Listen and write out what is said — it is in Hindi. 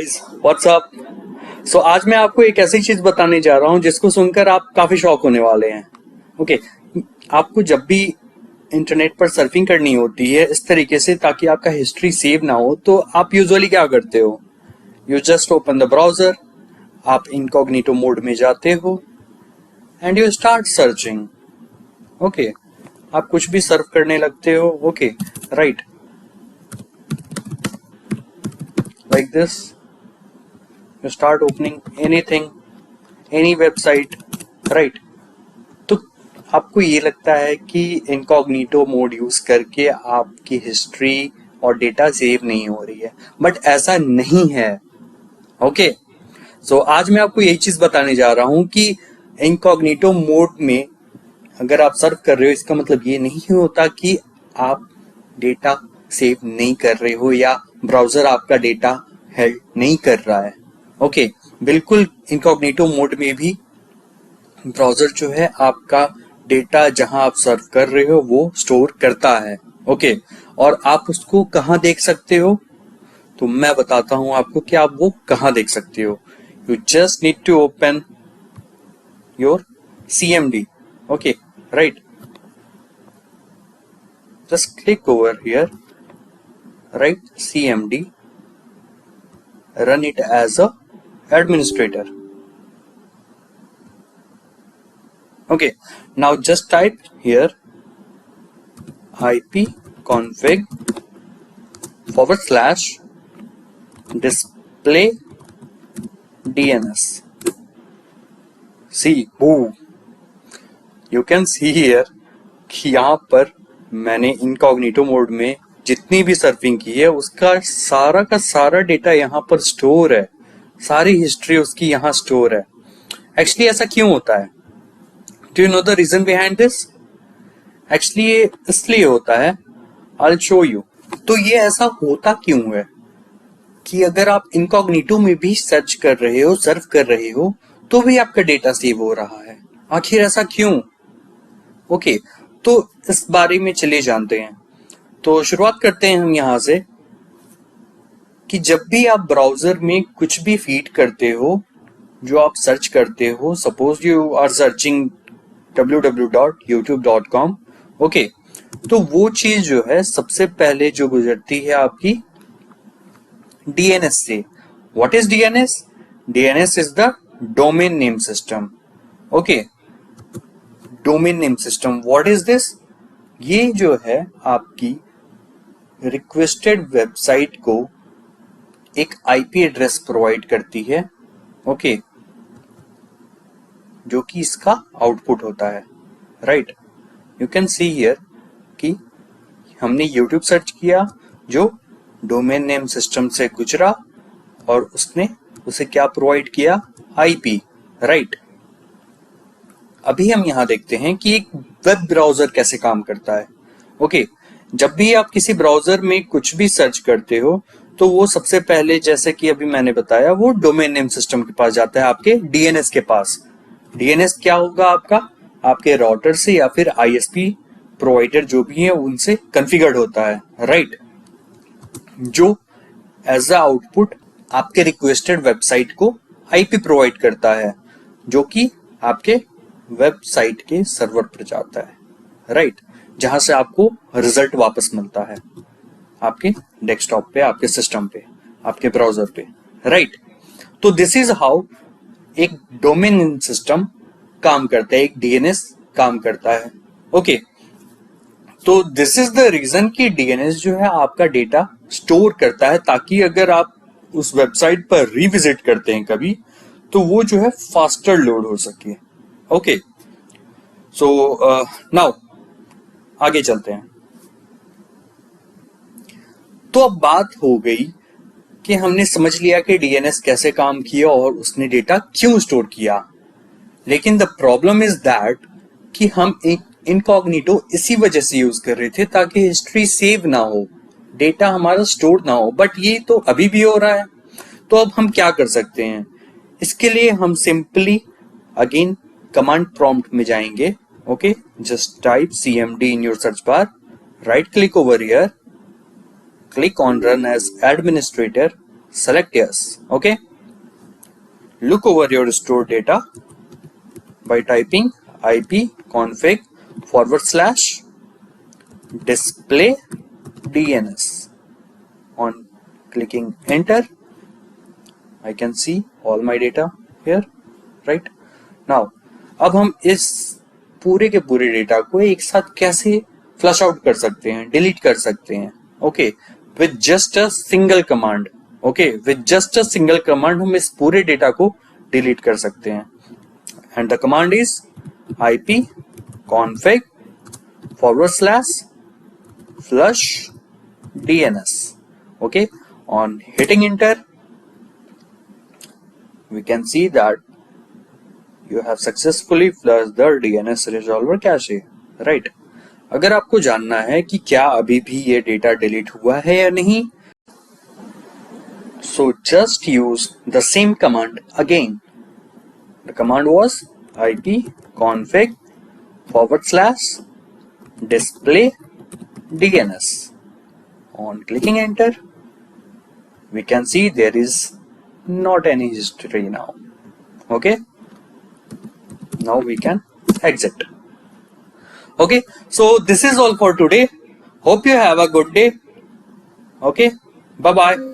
Guys, what's up. सो आज मैं आपको एक ऐसी चीज बताने जा रहा हूं जिसको सुनकर आप काफी शॉक होने वाले हैं। ओके, आपको जब भी इंटरनेट पर सर्फिंग करनी होती है इस तरीके से ताकि आपका हिस्ट्री सेव ना हो, तो आप यूजुअली क्या करते हो? You just open the browser, आप इनकॉग्निटो मोड में जाते हो and you start searching. Okay, आप कुछ भी सर्फ करने लगते हो। Okay, right, like this. You start opening anything, any website, right? तो आपको ये लगता है कि इनकॉग्निटो मोड यूज करके आपकी हिस्ट्री और डेटा सेव नहीं हो रही है, बट ऐसा नहीं है। ओके, सो आज मैं आपको यही चीज बताने जा रहा हूं कि इनकॉग्निटो मोड में अगर आप सर्फ कर रहे हो इसका मतलब ये नहीं होता कि आप डेटा सेव नहीं कर रहे हो या ब्राउजर आपका डेटा हेल्ड नहीं कर रहा है। ओके, बिल्कुल इनकॉग्निटो मोड में भी ब्राउजर जो है आपका डेटा जहां आप सर्व कर रहे हो वो स्टोर करता है। ओके, और आप उसको कहां देख सकते हो? तो मैं बताता हूं आपको कि आप वो कहां देख सकते हो। You just need to open your CMD। Okay, right, just click over here, write CMD, run it as a administrator. Okay, now just type here ipconfig/display DNS. See, boom, you can see here कि यहाँ पर मैंने इनकॉग्निटो मोड में जितनी भी सर्फिंग की है उसका सारा का सारा डेटा यहाँ पर स्टोर है, सारी हिस्ट्री उसकी यहाँ स्टोर है। एक्चुअली ऐसा क्यों होता है? Do you know the reason behind this? Actually ये इसलिए होता है, आई विल शो यू। तो ये ऐसा होता क्यों है कि अगर आप इनकॉग्निटो में भी सर्च कर रहे हो, सर्फ कर रहे हो, तो भी आपका डेटा सेव हो रहा है। आखिर ऐसा क्यों? ओके, तो इस बारे में चले जानते हैं। तो शुरुआत करते हैं हम यहां से कि जब भी आप ब्राउजर में कुछ भी फीड करते हो, जो आप सर्च करते हो, suppose you are searching www.youtube.com। Okay, तो वो चीज जो है सबसे पहले जो गुजरती है आपकी DNS से। What is DNS? DNS is the domain name system. Okay, domain name system, what is this? ये जो है आपकी रिक्वेस्टेड वेबसाइट को एक IP एड्रेस प्रोवाइड करती है। ओके, जो कि इसका आउटपुट होता है। Right, you can see here कि हमने YouTube सर्च किया जो डोमेन नेम सिस्टम से गुजरा और उसने उसे क्या प्रोवाइड किया? IP। राइट, अभी हम यहां देखते हैं कि एक वेब ब्राउजर कैसे काम करता है। ओके, जब भी आप किसी ब्राउजर में कुछ भी सर्च करते हो तो वो सबसे पहले, जैसे कि अभी मैंने बताया, वो डोमेन नेम सिस्टम के पास जाता है, आपके DNS के पास। DNS क्या होगा आपका? आपके राउटर से या फिर ISP प्रोवाइडर जो भी है उनसे कॉन्फ़िगर्ड होता है। राइट, जो एज अ आउटपुट आपके रिक्वेस्टेड वेबसाइट को IP प्रोवाइड करता है, जो कि आपके वेबसाइट के सर्वर पर जाता है। राइट, जहां से आपको रिजल्ट वापस मिलता है आपके डेस्कटॉप पे, आपके सिस्टम पे, आपके ब्राउजर पे। राइट, तो दिस इज हाउ एक डोमेन सिस्टम काम करता है, एक DNS काम करता है। ओके, तो दिस इज द रीजन कि DNS जो है आपका डेटा स्टोर करता है, ताकि अगर आप उस वेबसाइट पर रिविजिट करते हैं कभी, तो वो जो है फास्टर लोड हो सके। ओके, सो नाउ आगे चलते हैं। तो अब बात हो गई कि हमने समझ लिया कि DNS कैसे काम किया और उसने डेटा क्यों स्टोर किया। लेकिन द प्रॉब्लम इज दैट कि हम एक इनकॉग्निटो इसी वजह से यूज कर रहे थे ताकि हिस्ट्री सेव ना हो, डेटा हमारा स्टोर ना हो, बट ये तो अभी भी हो रहा है। तो अब हम क्या कर सकते हैं? इसके लिए हम सिंपली अगेन कमांड प्रॉम्प्ट में जाएंगे। Okay, just type CMD in your search bar, right click over here, click on run as administrator, select yes. Okay, look over your stored data by typing ipconfig/display DNS. On clicking enter, I can see all my data here, right? Now, अब हम इस पूरे के पूरे डेटा को एक साथ कैसे फ्लश आउट कर सकते हैं, डिलीट कर सकते हैं? Okay, with just a single command. Okay, with just a single command हम इस पूरे डेटा को डिलीट कर सकते हैं. And the command is ipconfig/flush DNS. Okay, on hitting enter, we can see that you have successfully flushed the DNS resolver cache. Right? अगर आपको जानना है कि क्या अभी भी ये डेटा डिलीट हुआ है या नहीं, so just use the same command again. The command was ipconfig/display DNS. On clicking enter, we can see there is not any history now. Okay, now we can exit. Okay, so this is all for today. Hope you have a good day. Okay, bye bye.